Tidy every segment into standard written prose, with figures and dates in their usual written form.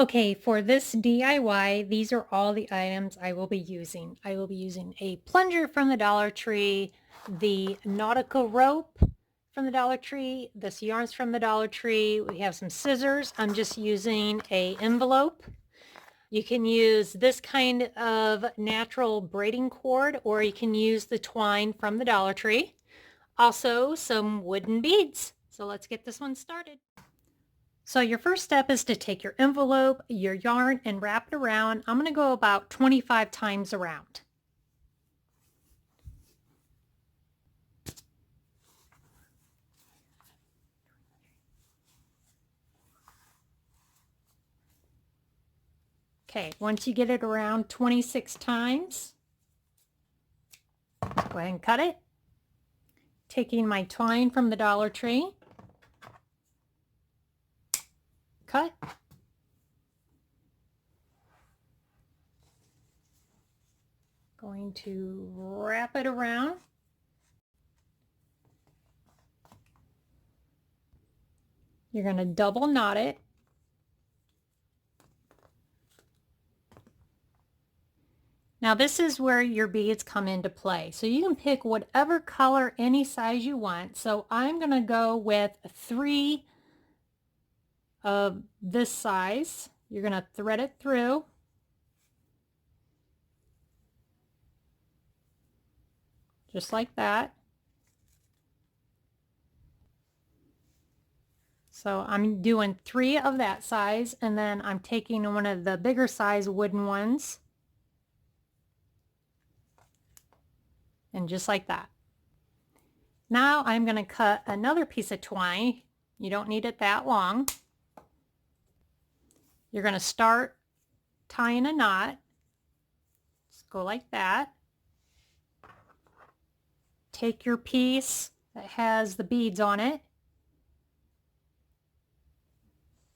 Okay, for this DIY, these are all the items I will be using. I will be using a plunger from the Dollar Tree, the nautical rope from the Dollar Tree, this yarn's from the Dollar Tree. We have some scissors. I'm just using a envelope. You can use this kind of natural braiding cord, or you can use the twine from the Dollar Tree. Also, some wooden beads. So let's get this one started. So your first step is to take your envelope, your yarn, and wrap it around. I'm going to go about 25 times around. Okay, once you get it around 26 times, go ahead and cut it. Taking my twine from the Dollar Tree, cut. Going to wrap it around. You're going to double knot it. Now this is where your beads come into play. So you can pick whatever color, any size you want. So I'm going to go with 3 of this size. You're going to thread it through. Just like that. So I'm doing 3 of that size, and then I'm taking one of the bigger size wooden ones. And just like that. Now I'm going to cut another piece of twine. You don't need it that long. You're going to start tying a knot. Just go like that. Take your piece that has the beads on it.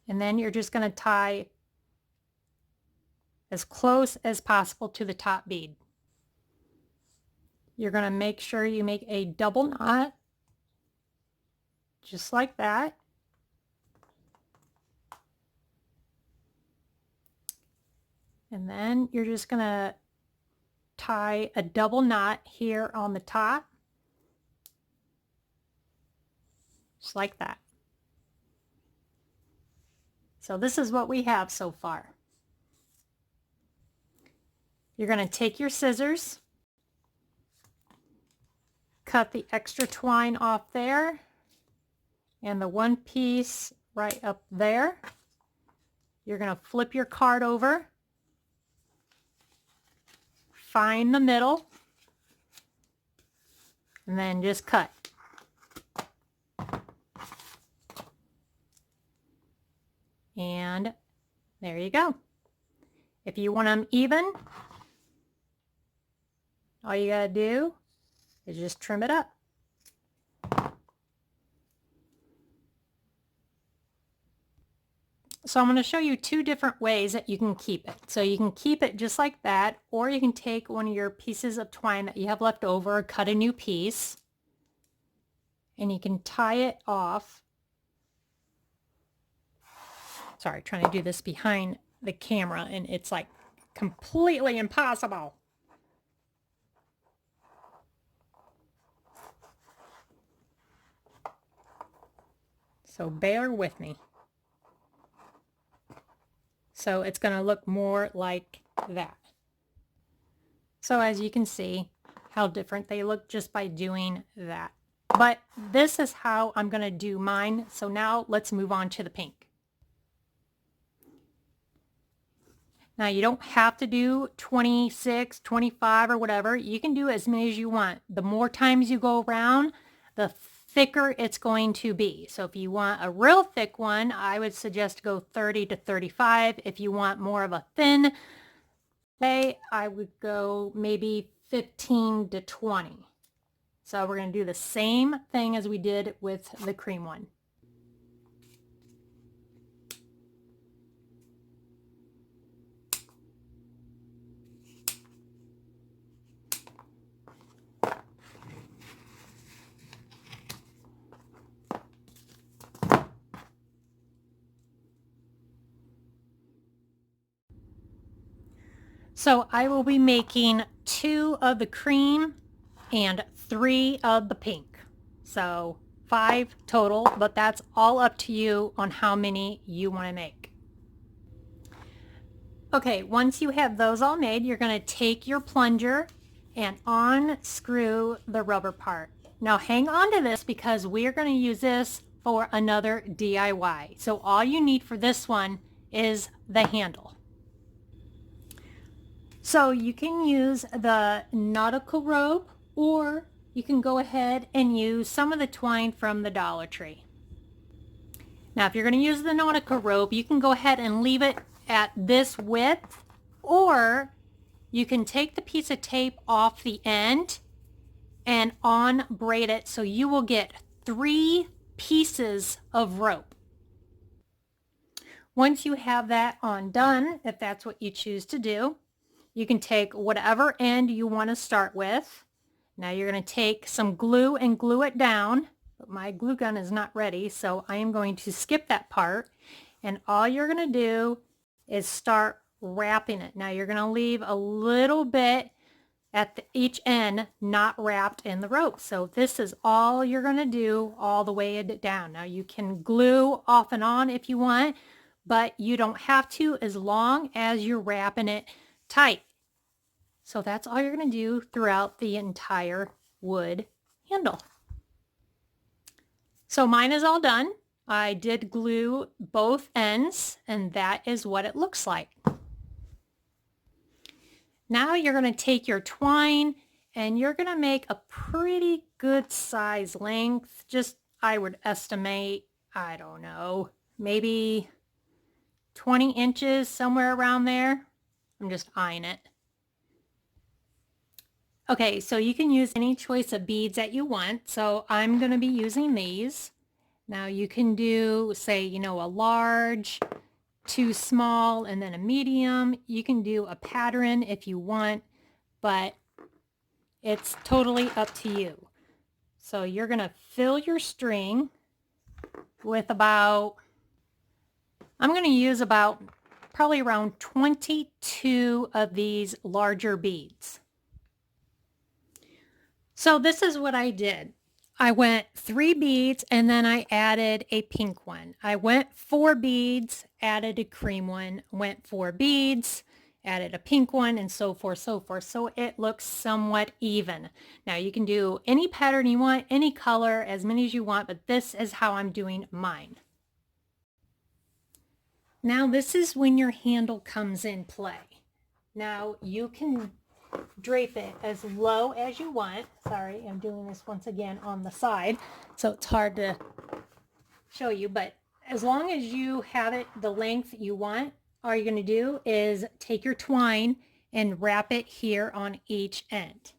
And then you're just going to tie as close as possible to the top bead. You're going to make sure you make a double knot, just like that. And then you're just going to tie a double knot here on the top, just like that. So this is what we have so far. You're going to take your scissors, cut the extra twine off there, and the one piece right up there. You're going to flip your card over, find the middle, and then just cut. And there you go. If you want them even, all you gotta do is just trim it up. So I'm going to show you 2 different ways that you can keep it. So you can keep it just like that, or you can take one of your pieces of twine that you have left over, cut a new piece, and you can tie it off. Sorry, trying to do this behind the camera, and it's like completely impossible. So bear with me. So it's going to look more like that. So as you can see how different they look just by doing that. But this is how I'm going to do mine. So now let's move on to the pink. Now you don't have to do 26, 25 or whatever. You can do as many as you want. The more times you go around, the thicker it's going to be. So if you want a real thick one, I would suggest go 30 to 35. If you want more of a thin, I would go maybe 15 to 20. So we're going to do the same thing as we did with the cream one. So I will be making 2 of the cream and 3 of the pink. So 5 total, but that's all up to you on how many you want to make. Okay, once you have those all made, you're going to take your plunger and unscrew the rubber part. Now hang on to this because we're going to use this for another DIY. So all you need for this one is the handle. So you can use the nautical rope, or you can go ahead and use some of the twine from the Dollar Tree. Now if you're going to use the nautical rope, you can go ahead and leave it at this width, or you can take the piece of tape off the end and braid it so you will get 3 pieces of rope. Once you have that undone, if that's what you choose to do, you can take whatever end you want to start with. Now you're going to take some glue and glue it down, but my glue gun is not ready, so I am going to skip that part, and all you're going to do is start wrapping it. Now you're going to leave a little bit at each end not wrapped in the rope. So this is all you're going to do all the way down. Now you can glue off and on if you want, but you don't have to as long as you're wrapping it tight. So that's all you're going to do throughout the entire wood handle. So mine is all done. I did glue both ends, and that is what it looks like. Now you're going to take your twine and you're going to make a pretty good size length. Just, I would estimate, I don't know, maybe 20 inches, somewhere around there. I'm just eyeing it. Okay, so you can use any choice of beads that you want. So I'm going to be using these. Now you can do, say, you know, a large, 2 small, and then a medium. You can do a pattern if you want, but it's totally up to you. So you're going to fill your string with about, I'm going to use about probably around 22 of these larger beads. So this is what I did. I went 3 beads and then I added a pink one. I went 4 beads, added a cream one, went 4 beads, added a pink one, and so forth, so forth. So it looks somewhat even. Now you can do any pattern you want, any color, as many as you want, but this is how I'm doing mine. Now this is when your handle comes in play. Now you can drape it as low as you want. Sorry, I'm doing this once again on the side, so it's hard to show you, but as long as you have it the length you want, all you're going to do is take your twine and wrap it here on each end.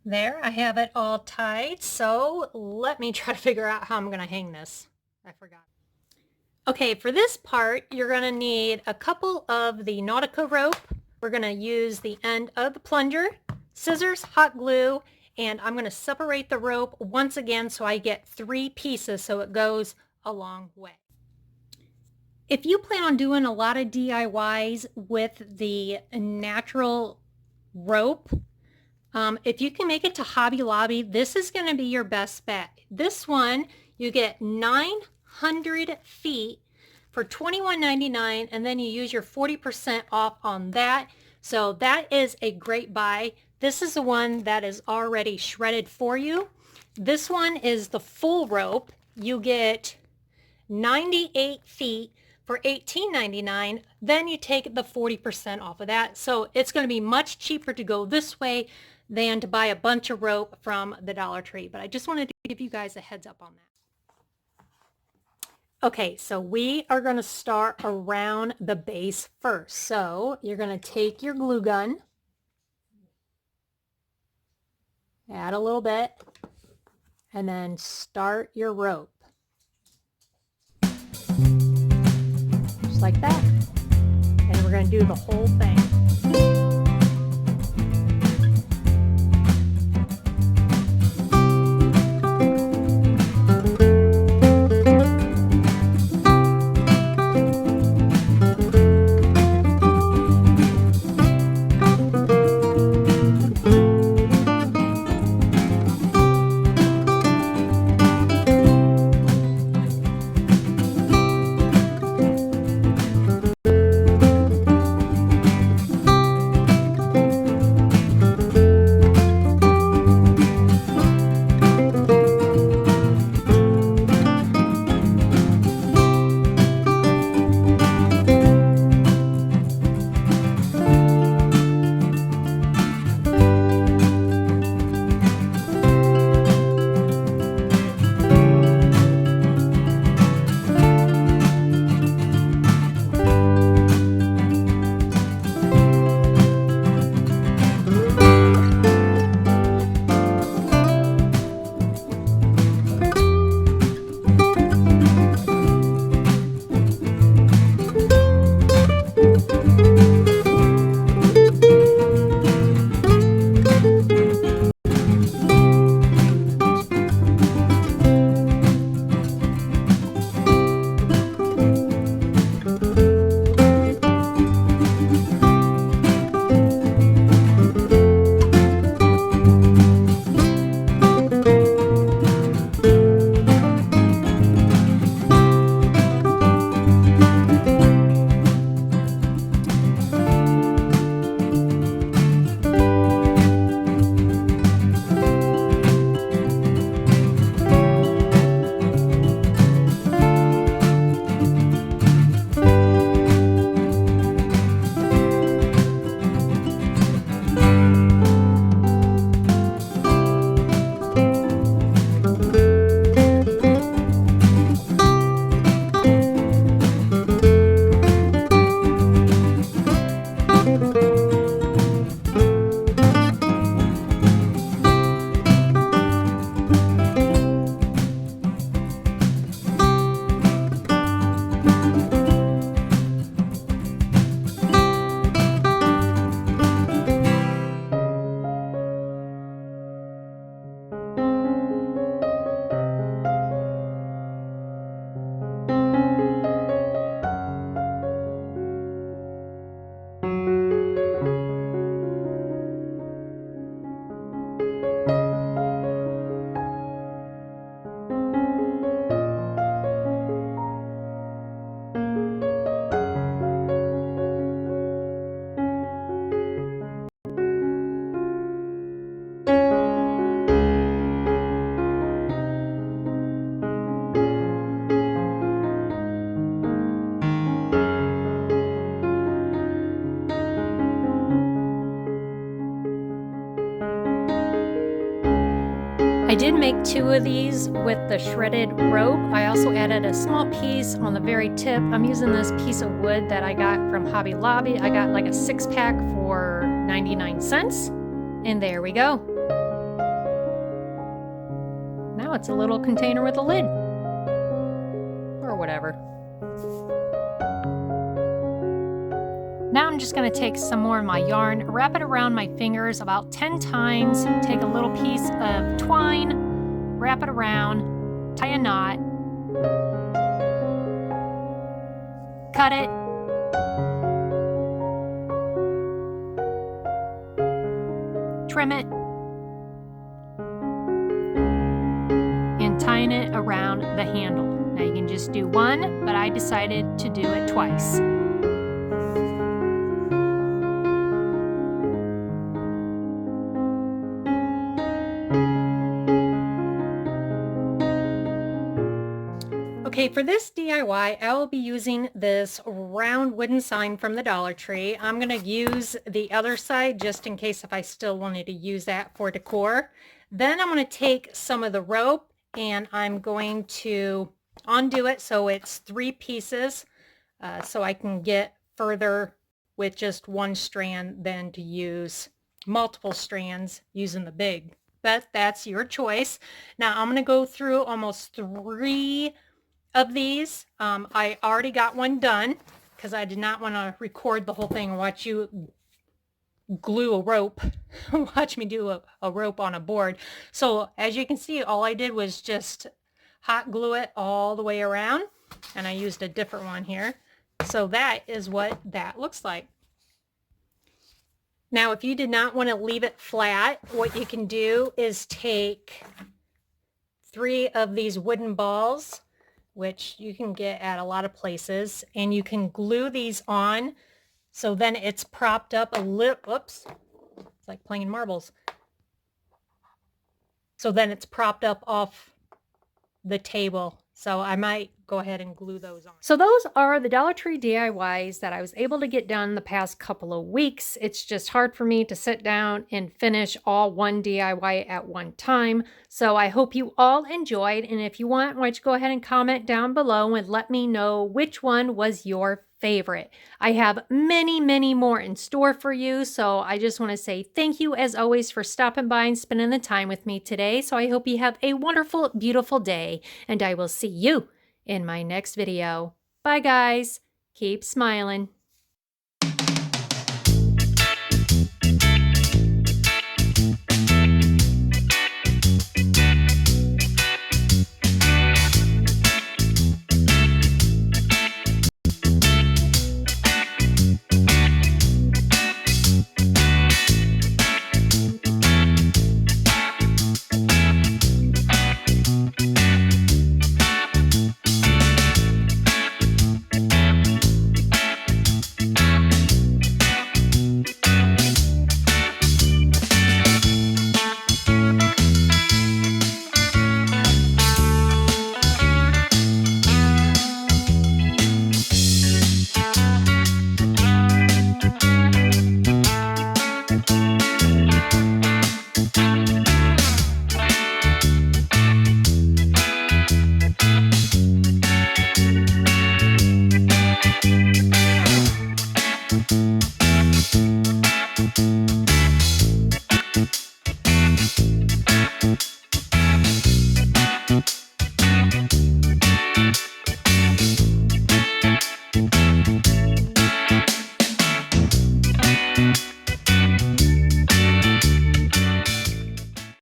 There, I have it all tied, so let me try to figure out how I'm going to hang this. I forgot. Okay, for this part, you're going to need a couple of the Nautica rope. We're going to use the end of the plunger, scissors, hot glue, and I'm going to separate the rope once again so I get 3 pieces so it goes a long way. If you plan on doing a lot of DIYs with the natural rope, if you can make it to Hobby Lobby, this is going to be your best bet. This one, you get 900 feet for $21.99, and then you use your 40% off on that. So that is a great buy. This is the one that is already shredded for you. This one is the full rope. You get 98 feet for $18.99. Then you take the 40% off of that. So it's going to be much cheaper to go this way than to buy a bunch of rope from the Dollar Tree. But I just wanted to give you guys a heads up on that. Okay, so we are going to start around the base first. So you're going to take your glue gun, add a little bit, and then start your rope. Just like that. And we're going to do the whole thing. I did make 2 of these with the shredded rope. I also added a small piece on the very tip. I'm using this piece of wood that I got from Hobby Lobby. I got like a 6-pack for 99 cents. And there we go. Now it's a little container with a lid. Or whatever. Now I'm just going to take some more of my yarn, wrap it around my fingers about 10 times, take a little piece of twine, wrap it around, tie a knot, cut it, trim it, and tying it around the handle. Now you can just do one, but I decided to do it twice. Okay, for this DIY, I will be using this round wooden sign from the Dollar Tree. I'm going to use the other side just in case if I still wanted to use that for decor. Then I'm going to take some of the rope and I'm going to undo it so it's 3 pieces so I can get further with just one strand than to use multiple strands using the big. But that's your choice. Now I'm going to go through almost 3 of these. I already got one done. because I did not want to record the whole thing and watch you glue a rope. Watch me do a rope on a board. So as you can see, all I did was just hot glue it all the way around, and I used a different one here. So that is what that looks like. Now, if you did not want to leave it flat, what you can do is take 3 of these wooden balls, which you can get at a lot of places, and you can glue these on so then it's propped up a little, oops, it's like playing marbles. So then it's propped up off the table. So I might go ahead and glue those on. So those are the Dollar Tree DIYs that I was able to get done the past couple of weeks. It's just hard for me to sit down and finish all one DIY at one time. So I hope you all enjoyed. And if you want, why don't you go ahead and comment down below and let me know which one was your favorite. I have many, many more in store for you. So I just want to say thank you as always for stopping by and spending the time with me today. So I hope you have a wonderful, beautiful day, and I will see you in my next video. Bye guys. Keep smiling.